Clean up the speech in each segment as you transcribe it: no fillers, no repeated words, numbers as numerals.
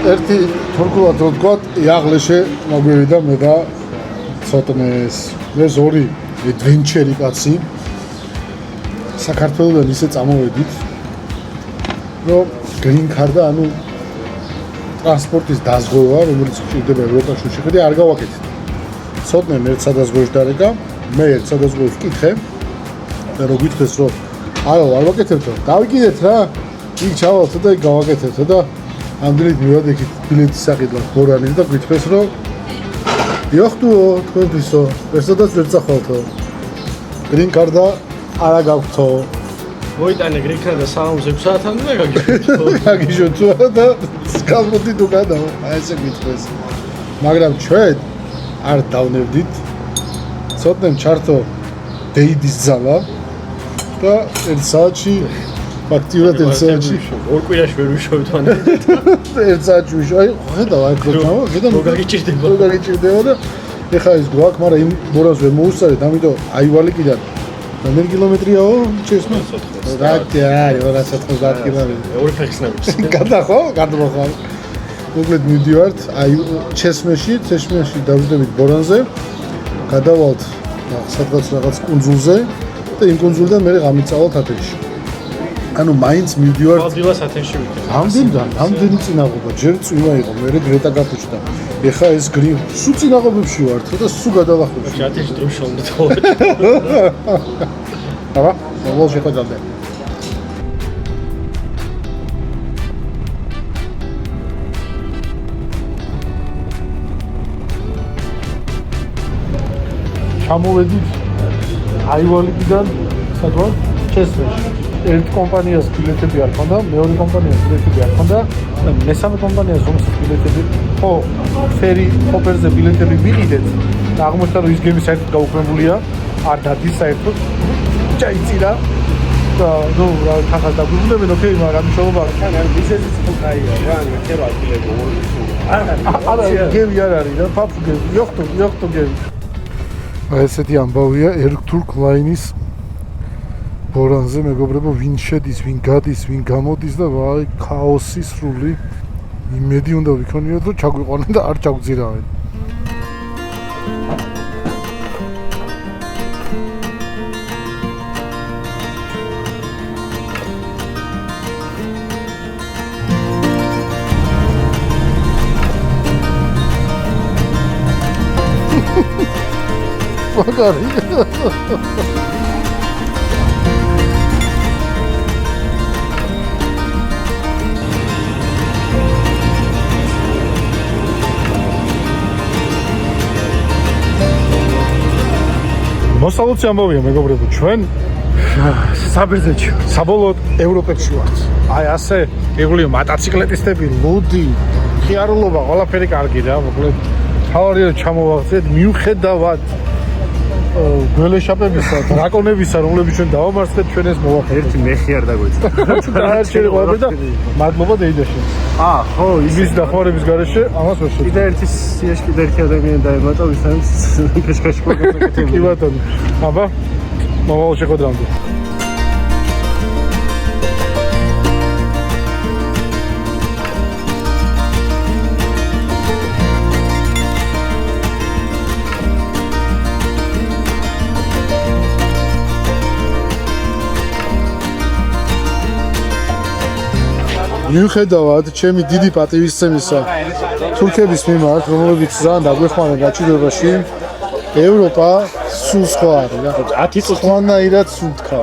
ერთი თურქულად რო თქვა, იაღლეშე მოგვივიდა მე და ცოტნეს. მე ზორი ადვენჩერი კაცი. საქართველოსთან ისე წამოვედით, რომ green card და ანუ ტრანსპორტის დაზღვევა, რომელიც ჭირდება ევროპაში შეხედე, არ გავაკეთეთ. ცოტნე მე სადაზღვევში დარეკა, მე სადაზღვევში ვკითხე და რო გითხეს რომ არა, არ ვაკეთებთ, დავიკიდეთ რა. იქ ჩავალთ და იქ გავაკეთებთ და ამდენით მივადექით ბილეთის საყიდლად ბორანის და გითხრეს რომ იოხტუო თქვენთვისო, ერთადაც ვერ წახვალთო. green card-ა არა გაქვთო. მოიტანე green card-ა 6 საათამდე და გაგიშვეთო. გაგიშვეთო და სკამროდი თუ გადავა, აი ესე გითხრეს. მაგრამ ჩვენ არ დავნებდით. ცოტნემ ჩართო დეიდის ძალა და 1 საათში ფაქტიურად 1 საათში ორ კვირაში ვერ ვიშოვით მანე. 1 საათში ვიშო, აი ხედავ აი ქროთავა, ხედავ გაგიჭირდება და ეხა ის გვაქვს, მაგრამ იმ ბორას ვერ მოუსწარეთ, ამიტომ აივალიკიდან რამდენი კილომეტრიაო ჩესმა? რა არის 290 კილომეტრი. ორი ფეხის ნაბიჯს. გადმოხვალ. მოკლედ მივდივართ, აი ჩესმეში დავждებით ბორანზე. გადავალთ სადღაც რაღაც კუნძულზე და იმ კუნძულიდან მე გამიწავალთ ათენში. ანუ მაინც მივდივართ. ვალდილას ათენში ვიდეო. ამდენი წინაღობა, ჯერ წვიმა იყო, მე გრეტა გაფუჭდა. ეხა ეს გრინ, სულ წინაღობებში ვართ და სულ გადავახურე. ათენში დრო შოვდა თო. აბა, მოვალ შეხვედრამდე. ჩამოვედით აივალიკიდან სადღაც ჩესმეში. ერთ კომპანიას ბილეთები არ ქონდა, მეორე კომპანიას ბილეთები არ ქონდა და მესამე კომპანიას რომელსაც ბილეთები ხო ფერი ოპერზე ბილეთები მიყიდეთ და აღმოჩნდა რომ ის გემი საერთოდ გაუქმებულია, არ დადის საერთოდ. ჩაიწირა და ნუ რა ხახას დაგვიბრუნებენ, ოკეი, მაგრამ მშობა არ ბიზნესის ხუთაია რა, მეკერო ადგილები ორი. არა, გემი არ არის რა, ფაფუ გემი, იოხტო გემი. ესეთი ამბავია ერკ-თურქ ლაინის ბორანზე, მეგობრებო, ვინ შედის, ვინ გადის, ვინ გამოდის და ვაი, ქაოსი სრული. იმედი უნდა ვიქონიოთ, რომ ჩაგვიყვანენ და არ ჩაგვძირავენ. მაგარი. მოსალოცი ამბავია, მეგობრებო, ჩვენ საბერძნეთში, საბოლოოდ ევროპაში ვართ. აი ასე, ეგულია მოტოციკლეტისტები, ლუდი, ხიარულობა, ყველაფერი კარგი რა, მოკლედ თავარია ჩამოვაღწიეთ მიუხედავად გველეშაპებისა, დრაკონებისა, რომლებიც ჩვენ დავამარცხეთ, ჩვენ ეს მოვახერხეთ. ერთი მეხი არ დაგვეცა. დაარჩენი ყველაფერი და მადლობა დეიდაში. ხო, იმის დახმარების გარეშე ამას ვერ შეძლო. კიდე ერთი სიაში კიდე ერთი ადამიანი დაემატა, ვისაც ფეშკაში მოგაკეთებია. კი ბატონო. აბა, მომავალ შეხვედრამდე. მიუხედავად ჩემი დიდი პატივისცემისა თურქების მიმართ, რომლებიც ძალიან დაგვეხმარნენ გაჭირვებაში, ევროპა სულ სხვა არის რა. 10 წუთი სხვანაირად სუნთქა.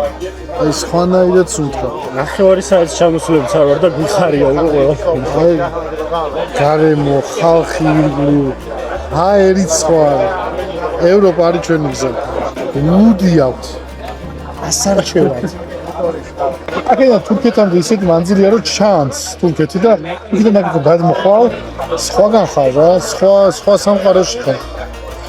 აი სხვანაირად სუნთქა. 9 საათის ჩამოსულებს არ ვარ და გიხარია უკვე ყველა. აი გარემო, ხალხი ირგვლივ. აი ერიც სხვა არის. ევროპა არის ჩვენი გზა. ლუდი აქვს. ასარჩევად. აქედან თურქეთამდე ისეთი მანძილია რომ ჩანს თურქეთი და იქიდან აქ გადმოხვალ სხვაგან ხარ რა, სხვა სამყაროში ხარ.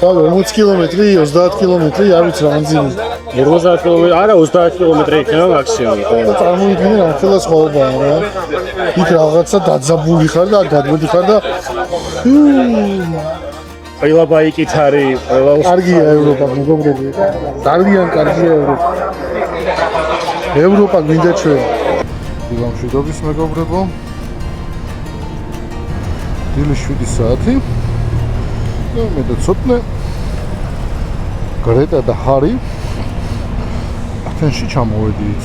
40 კილომეტრი, 30 კილომეტრი, არ ვიცი რა მანძილი. 50 კილომეტრი, არა 30 კილომეტრი იქნება მაქსიმუმი. და წარმოიდგინე რა ხელა სხვაობაა რა. იქ რაღაცა დაძაბული ხარ და გადმოდი ხარ და ყველა ბაიკით არის, ყველა კარგია ევროპა, მეგობრები. ძალიან კარგია ევროპა. ევროპა გვინდა ჩვენ. დილამშვიდობის მეგობრებო. დილის 7 საათი და მე და ცოტნე გრეტა და ჰარი ათენში ჩამოვედით.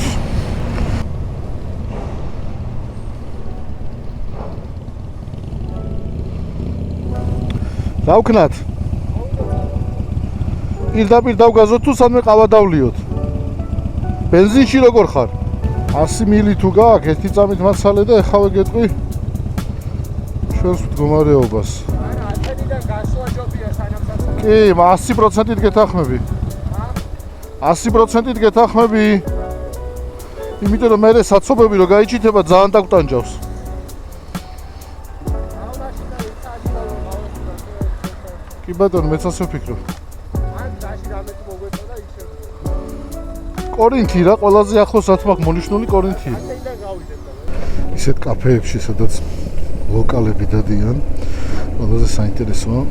დავკნათ. პირდაპირ დავგაზოთ თუ სამე ყავა დავლიოთ. ბენზინში როგორ ხარ? 100 მილი თუ გაქვს, ერთი წამით მასალე და ეხავე გეტყვი ჩვენს მდგომარეობას. არა, 10-დან გასვლა ჯობია სანამ კი, 100%-ით გეთახმები. 100%-ით გეთახმები. იმიტომ რომ მე საცობები რო გაიჩითება ძალიან დაგტანჯავს. კი ბატონო, მეც ასე ვფიქრობ. კორინთი რა, ყველაზე ახლოს ათმახ მონიშნული კორინთი. ისეთ კაფეებში, სადაც ლოკალები დადიან, ყველაზე საინტერესოა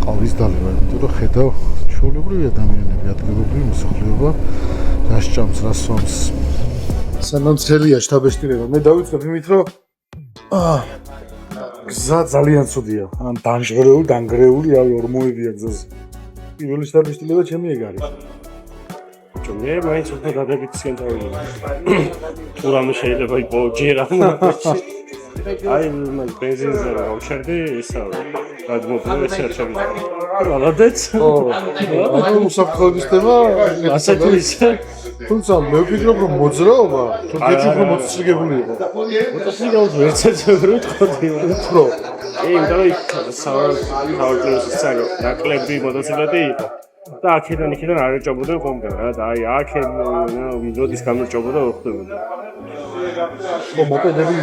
ყავის დალევა, იმიტომ რომ ხედავ ჩვეულებრივი ადამიანები, ადგილობრივი მოსახლეობა რას ჭამს, რას სვამს. სანამ ცხელია შთაბეჭდილება, მე დავიწყებ იმით, რომ გზა ძალიან ცუდია. ან დანგრეული, რავი, ორმოებია გზაზე. პირველი შთაბეჭდილება ჩემი ეგ არის. მე მაინც უფრო გადაგიციან დავიწყე. თუ რამე შეიძლება იპოვო ჯერ ამ აი მაგ ბენზინზე გავჩერდი ისა გადმოგვიყვე ეს არ შემიძლია. რალადეც? ანუ უსაფრთხოების თემა ასეთი ისე თუმცა მე ვფიქრობ რომ მოძრაობა თურქეთში უფრო მოცილებული იყო. მოტოციკლის ვერცერც ვერ ვიტყოდი. უფრო. კი, იმიტომ რომ საავტომობილო სცენო ნაკლები მოტოციკლები იყო. და აქედან არ ეჭობოდა კომდა რა და აი აქენ როდის გამერჭობოდა ხდებოდა. მოპედები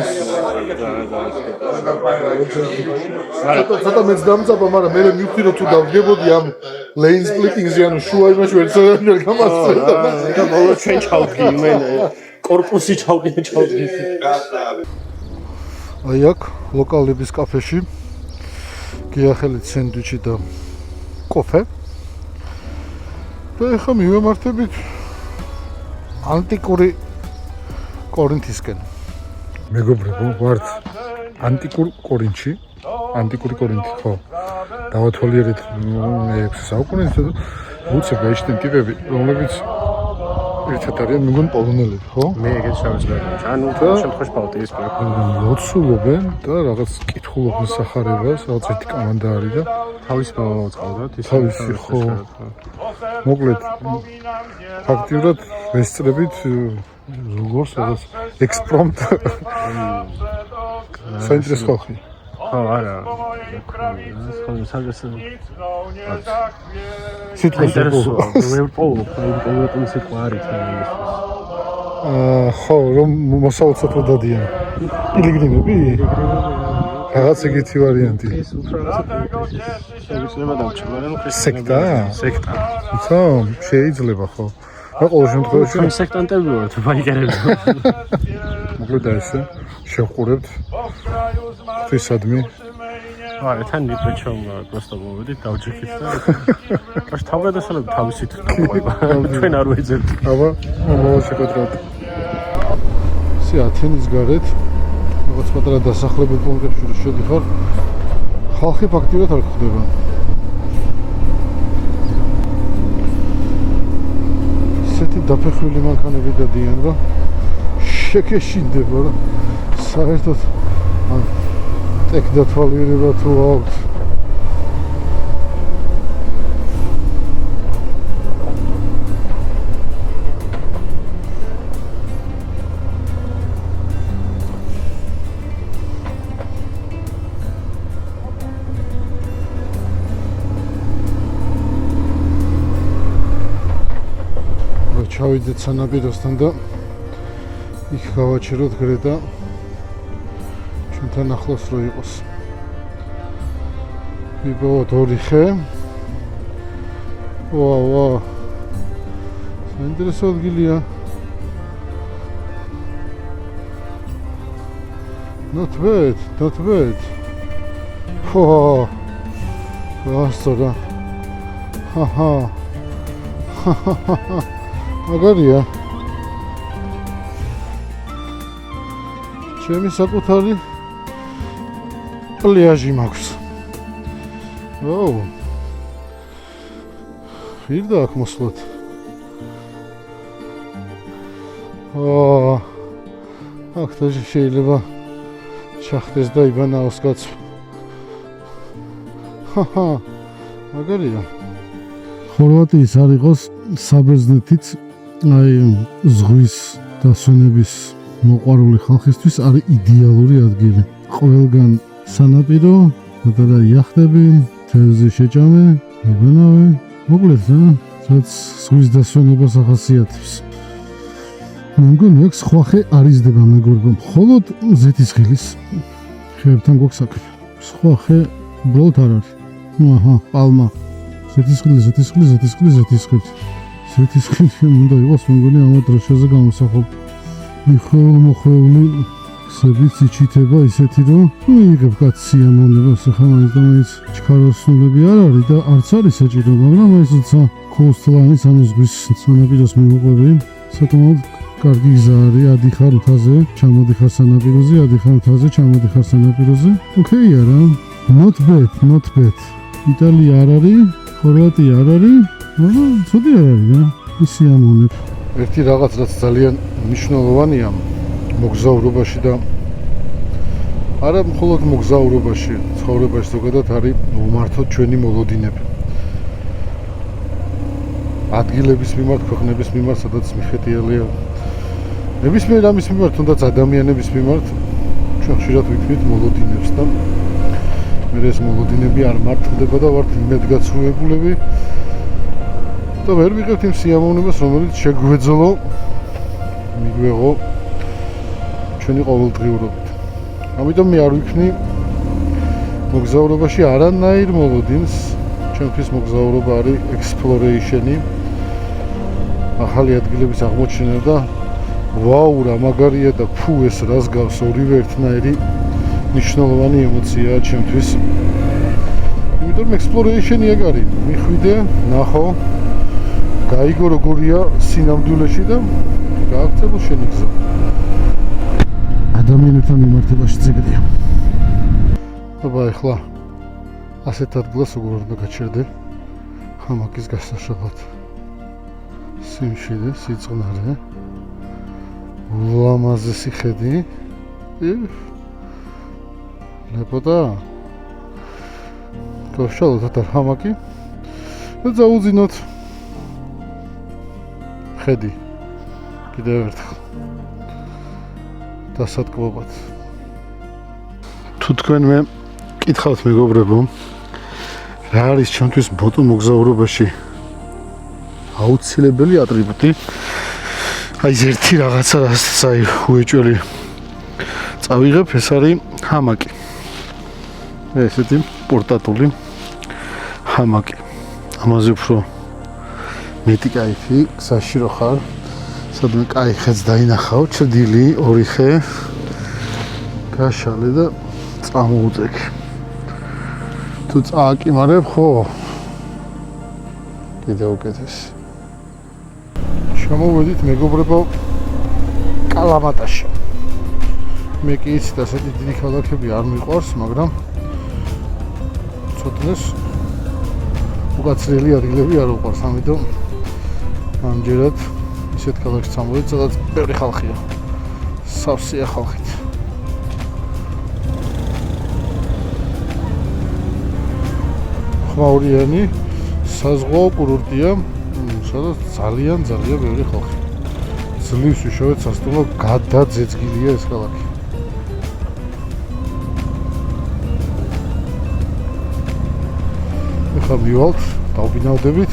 ცოტა მეც დამწაბა, მაგრამ მე მივხვდი რომ თუ დავდგებოდი ამ lane splitting-ზე, ანუ შუა იმაში ვერ გამასწრებდა. და ბოლოს ჩვენ ჩავდგი მე კორპუსი ჩავდგი. აი აქ ლოკალების კაფეში გიახელით სენდვიჩი და კოფე. და ეხლა მივემართებით ანტიკური კორინთისკენ. მეგობრებო, ვართ ანტიკურ კორინთში. ანტიკური კორინთი, ხო. დავათვალიერეთ 6 საუკუნეზე და უცებ გაიჩნდნენ ტიპები, რომლებიც ერთად არიან მეგონ პოლონელები, ხო? მე ეგეც შევეძლებდი. ანუ შემთხვევაში ბალტიის პროექტი. ლოცულობენ და რაღაც კითხულობენ სახარებას, რაღაც ერთი კომანდა არის და თავის მოწყავდათ ის თავისი ხო. მოკლედ ფაქტიურად ვესწრებით როგორც რაღაც ექსპრომტ საინტერესო ხალხი. ხო, არა. სიტყვაზე მე ვპოვო, პროექტული სიტყვა არის ეს. ხო, რომ მოსაოცოთ დადიან. პილიგრიმები? რაღაც ეგეთი ვარიანტი. შეიძლება დავჭირო, რომ სექტა? სექტა. იცო, შეიძლება ხო. რა ყოველ შემთხვევაში ჩვენ სექტანტები ვართ, ბაიკერები. მოკლედ ესე შევყურებთ ღვთისადმი. არა, თან მიწვეჩომ просто მოვედით დავჭიქით და კაშ თავგადასავლებ თავისით დაყვება. ჩვენ არ ვეძებთ. აბა, მოვაშეკოტროთ. სი ათენის გარეთ რაღაც პატარა დასახლებულ პუნქტებში რო შედიხარ, ხალხი ფაქტიურად არ გვხვდება. ისეთი დაფეხვილი მანქანები დადიან, რომ შეგეშინდება, რომ საერთოდ ტექ დათვალიერება თუ აქვს. ჩავიდეთ სანაპიროსთან და იქ გავაჩეროთ გრეტა ჩვენთან ახლოს რო იყოს. ვიპოვოთ 2 ხე. ვა. საინტერესო ადგილია. Not bad. ხო. გასწორდა. ჰაჰა. მაგარია. ჩემი საკუთარი პლიაჟი მაქვს. ო. ხირდა აქ მოსვლათ. აქ შეიძლება ჩახდეს და იბანაოს კაცო. მაგარია. ხორვატიის არ იყოს საბერძნეთიც აი ზღვის დასვენების მოყვარული ხალხისთვის არის იდეალური ადგილი. ყველგან სანაპირო, პატარა იახტები, თევზი შეჭამე, იბანავე. მოკლედ რა, რაც ზღვის დასვენებას ახასიათებს. მე მგონი აქ სხვა ხე არ იზრდება მეგობრებო, მხოლოდ ზეთისხილის ხეებთან გვაქვს საქმე. სხვა ხე უბრალოდ არ არის. აჰა, პალმა. ზეთისხილი. ზეთისხილი უნდა იყოს, მე მგონი ამ დროშაზე გამოსახულ. მიხეულ-მოხეული ხსებით იჩითება ისეთი, რომ მიიღებ კაც სიამოვნებას, ახლა მაინც ჩქაროსნულები არ არის და არც არის საჭირო, მაგრამ ეს თორსა ქოუსტლანის ანუ ზღვის სანაპიროს მიმოყვები, საკმაოდ კარგი გზა არის, ადიხარ მთაზე, ჩამოდიხარ სანაპიროზე, ადიხარ მთაზე, ჩამოდიხარ სანაპიროზე. ოკეია რა. Not bad. იტალია არ არის, ხორვატია არ არის, მაგრამ ცუდი არ არის რა. ისი ამონებ. ერთი რაღაც რაც ძალიან მნიშვნელოვანია მოგზაურობაში და არა მხოლოდ მოგზაურობაში, ცხოვრებაში ზოგადად არის უმართოდ ჩვენი მოლოდინები. ადგილების მიმართ, ქვეყნების მიმართ, სადაც მიხედიელია ნებისმიერ ამის მიმართ, თუნდაც ადამიანების მიმართ ჩვენ ხშირად ვიქმნით მოლოდინებს და მე ეს მოლოდინები არ მართლდება და ვართ იმედგაცრუებულები და ვერ ვიღებთ იმ სიამოვნებას, რომელიც შეგვეძლო მიგვეღო ჩვენი ყოველდღიურობით. ამიტომ მე არ ვიქნი მოგზაურობაში არანაირ მოლოდინს. ჩემთვის მოგზაურობა არის ექსპლორეიშენი, ახალი ადგილების აღმოჩენა და ვაუ რა მაგარია და ფუ ეს რას გავს, ორივე ერთნაირი მნიშვნელოვანი ემოციაა ჩემთვის. იმიტომ ექსპლორეიშენი ეგ არის, მიხვიდე, ნახო, გაიგო როგორია სინამდვილეში და გააქცევო შენი გზა. ადამიანებთან მიმართებაში ძეგდია. აბა ეხლა ასეთ ადგილას როგორ უნდა გაჩერდე ხამაკის გასაშალად. სიმშვიდე, სიწყნარე, ულამაზესი ხედი. ლებოდა გავშალოთ და ხამაკი და წაუძინოთ ხედი კიდევ ერთხელ დასატკბობად. თუ თქვენ მე კითხავთ მეგობრებო, რა არის ჩემთვის მოტო მოგზაურობაში აუცილებელი ატრიბუტი? აი ეს ერთი რაღაცა, რასაც აი უეჭველი წავიღებ, ეს არის ჰამაკი. ესეთი პორტატული ჰამაკი. ამაზე უფრო მეტი кайფი გზაში რო ხარ, სადმე кай ხეც დაინახავ, ჭრდილი, ორი ხე გაშალე და წამოუწექი. თუ წააკიმარებ, ხო? კიდევ უკეთესი. შემოვედით მეგობრებო კალამატაში. მე კი იცით ასეთი დიდი ქალაქები არ მიყვარს, მაგრამ ცოტნეს უკაცრიელი ადგილები არ უყვარს, ამიტომ ამჯერად ისეთ ქალაქში წამოვედი, სადაც ბევრი ხალხია. სავსეა ხალხით. ხმაურიანი საზღვაო კურორტია, სადაც ძალიან ბევრი ხალხი. ძლივს უშუალოდ სასტუმრო გადაძეწგილია ეს ქალაქი. ეხლა მივალთ, დავბინავდებით,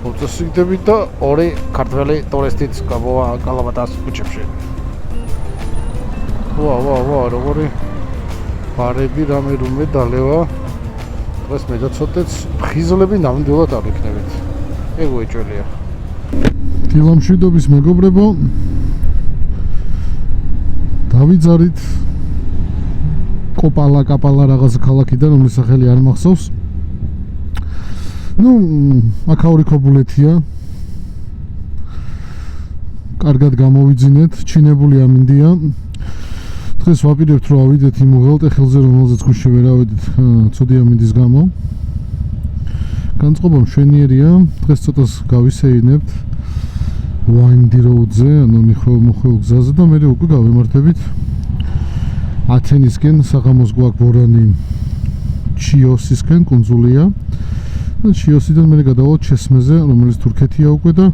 მოწესრიგდებით და ორი ქართველი ტურისტიც გამოვა კალამატას ქუჩებში. ვა, როგორი ბარები რამე რუმე დალევა. დღეს მე და ცოტაც ფხიზლები ნამდვილად არ ვიქნებით. ეგ უეჭველია. დილამშვიდობის მეგობრებო, დავიძარით კოპალა რაღაც ქალაქიდან, რომლის სახელი არ მახსოვს. აქაური ქობულეთია. კარგად გამოვიძინეთ, ჩინებული ამინდია. დღეს ვაპირებთ რომ ავიდეთ იმ უღელტეხილზე, რომელზეც გუშინ ვერ ავედით ცუდი ამინდის გამო. განწყობა მშვენიერია, დღეს ცოტას გავისეირნებთ ვაინდი როუდზე, ანუ მიხელ-მოხელ გზაზე და მერე უკვე გავემართებით ათენისკენ, საღამოს გვაქვს ბორანი ჩიოსისკენ, კუნძულია. და ჩიოსიდან მერე გადავალთ ჩესმეზე, რომელიც თურქეთია უკვე და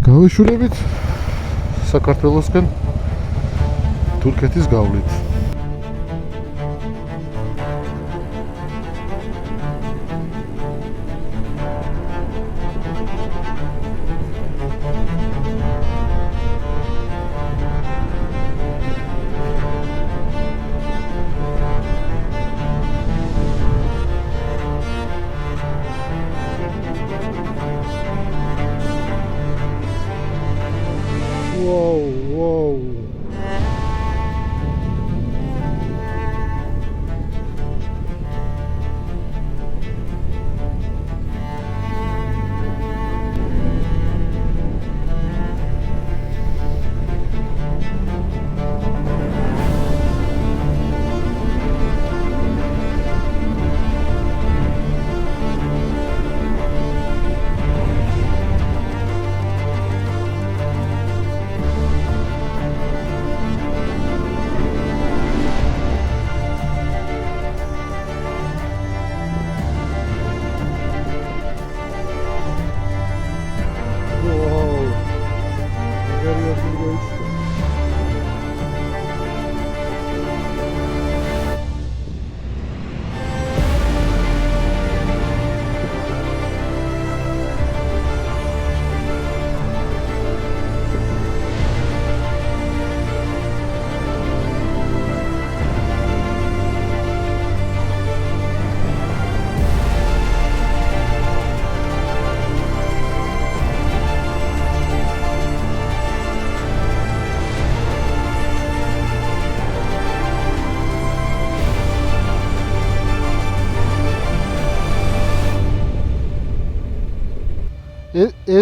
გავეშურებით საქართველოსკენ თურქეთის გავლით. Whoa.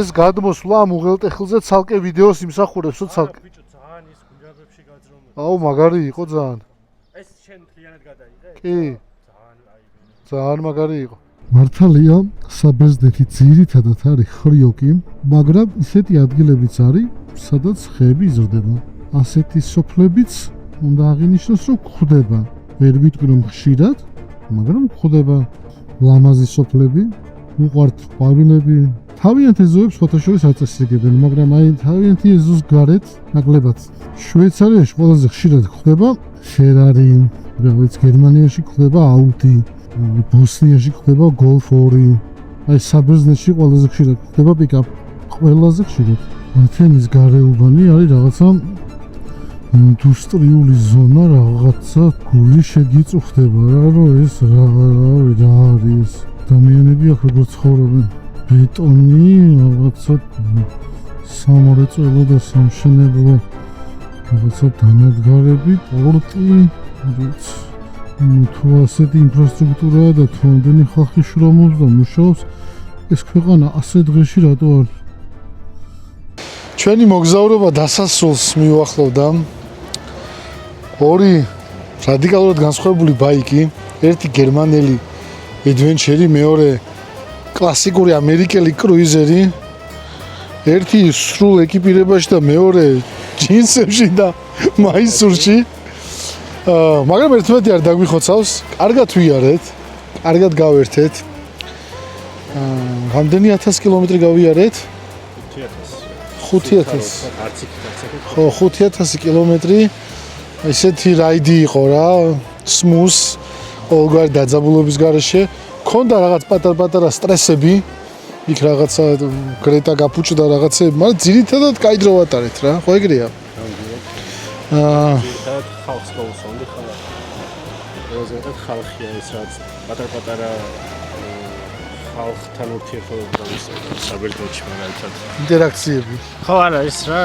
ეს გადმოსვლა ამ უღელტეხილზე ცალკე ვიდეოს იმსახურებს, რომ ცალკე. ბიჭო, ძალიან ის გვირაბებში გაძრომე. აუ, მაგარი იყო ძალიან. ეს შენ მთლიანად გადაიღე? კი. ძალიან ძალიან მაგარი იყო. მართალია, საბერძნეთი ძირითადად არის ხრიოკი, მაგრამ ისეთი ადგილებიც არის, სადაც ხეები იზრდება. ასეთი სოფლებიც უნდა აღინიშნოს, რომ გვხვდება. ვერ ვიტყვი რომ ხშირად, მაგრამ გვხვდება. ლამაზი სოფლები, უყვართ ყვავილები. თავიანთ ეზოებს ფოტოშოპის აწესრიგებენ, მაგრამ აი თავიანთი ეზოს გარეთ ნაკლებად. შვეიცარიაში ყველაზე ხშირად გვხვდება Ferrari, რაღაც გერმანიაში გვხვდება Audi, ბოსნიაში გვხვდება Golf 2. აი საბერძნეთში ყველაზე ხშირად გვხვდება პიკაპ. ყველაზე ხშირად. ათენის გარეუბანი არის რაღაცა ინდუსტრიული ზონა, რაღაცა გული შეგიწუხდება რა, რომ ეს რა არის. ადამიანები აქ როგორ ცხოვრობენ? ბეტონი, რაღაცა სამორეწველო და სამშენებლო რაღაცა დანადგარები, პორტი, თუ ასეთი ინფრასტრუქტურაა და თუ ამდენი ხალხი შრომობს და მუშაობს, ეს ქვეყანა ასე დღეში რატო არის? ჩვენი მოგზაურობა დასასრულს მივახლოვდა. ორი რადიკალურად განსხვავებული ბაიკი, ერთი გერმანელი adventure-ი, მეორე კლასიკური ამერიკელი კრუიზერი, ერთი სრულ ეკიპირებაში და მეორე ჯინსებში და მაისურში. მაგრამ ერთმანეთი არ დაგვიხოცავს, კარგად ვიარეთ, კარგად გავერთეთ. რამდენი 1000 კილომეტრი გავიარეთ? 5000. ხო, 5000 კილომეტრი. ესეთი რაიდი იყო რა, smooth, ყოველგვარი დაძაბულობის გარეშე. ქონდა რაღაც პატარ-პატარა სტრესები, იქ რაღაცა გრეტა გაფუჭდა რაღაცები, მაგრამ ძირითადად კაი დრო ვატარეთ რა, ხო ეგრეა? ძირითადად ხალხს გავუსვამდი ხოლმე. როზეტად ხალხია ეს რაც პატარ-პატარა ხალხთან ურთიერთობა საბერძნეთში მაგალითად. ინტერაქციები. ხო არა, ის რა,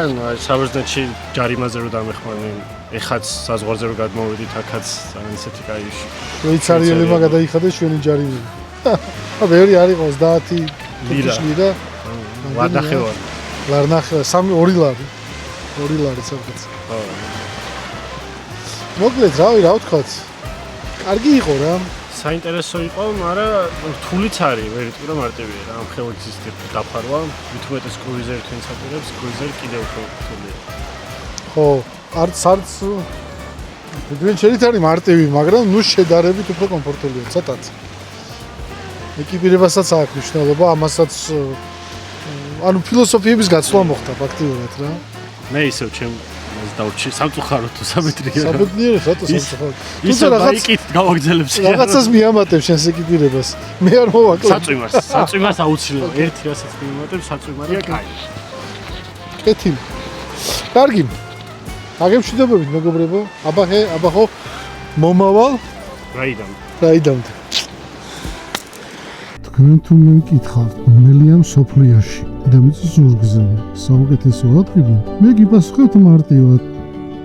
საბერძნეთში ჯარიმაზე რო დამეხმარნენ, ეხაც საზღვარზე რო გადმოვიდით, აქაც ძალიან ისეთი კაი შვეიცარიელებმა გადაიხადეს ჩვენი ჯარიმები. ბევრი არ იყო 30 ლირა. ვარნახევარი. ლარნახე 2 ლარი. 2 ლარი სადღაც. ხო. მოკლედ, რავი, რა ვთქვათ. კარგი იყო რა. საინტერესო იყო, მაგრამ რთულიც არის, ვერ იტყვი რომ მარტივია რა, ამ ხელოგის დაფარვა, მithumetes კრუიზერი თქვენს აპირებს, კრუიზერი კიდევ უფრო რთულია. ხო, არც ადვენჩერით არის მარტივი, მაგრამ ნუ შედარებით უფრო კომფორტულია, ცოტაც. ეკიპირებასაც აქვს მნიშვნელობა, ამასაც ანუ ფილოსოფიების გაცვლა მოხდა ფაქტიურად რა. მე ისევ ჩემს დავრჩი სამწუხაროდ თუ სამეტრია. საბედნიერო რატო სამწუხაროდ. თუმცა ბაიკით გავაგზელებს. რაღაცას მიამატებ შენს ეკიპირებას. მე არ მოვაკლებ. საწვიმას აუცილებლად. ერთი რასაც მიამატებ, საწვიმარია კაი. კეთი. კარგი. აგემშვიდობებით მეგობრებო. აბა ხო მომავალ რაიდამდე. თქვენ თუ მეკითხავთ, რომელია სოფლიოში დედამიწის ზურგზე საუკეთესო ადგილი, მე გიპასუხებთ მარტივად.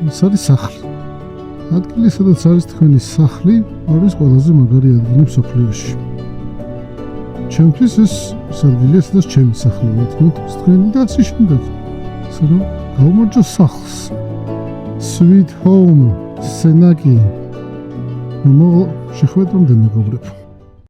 ეს არის სახლი. ადგილი, სადაც არის თქვენი სახლი, არის ყველაზე მაგარი ადგილი სოფლიოში. ჩემთვის ეს ადგილია, სადაც ჩემი სახლი ვთქვით, თქვენი და ასე შემდეგ. ასე რომ გავუმარჯოს სახლს. Sweet home, სენაკი. ნუ შეხვედრამდე მეგობრებო.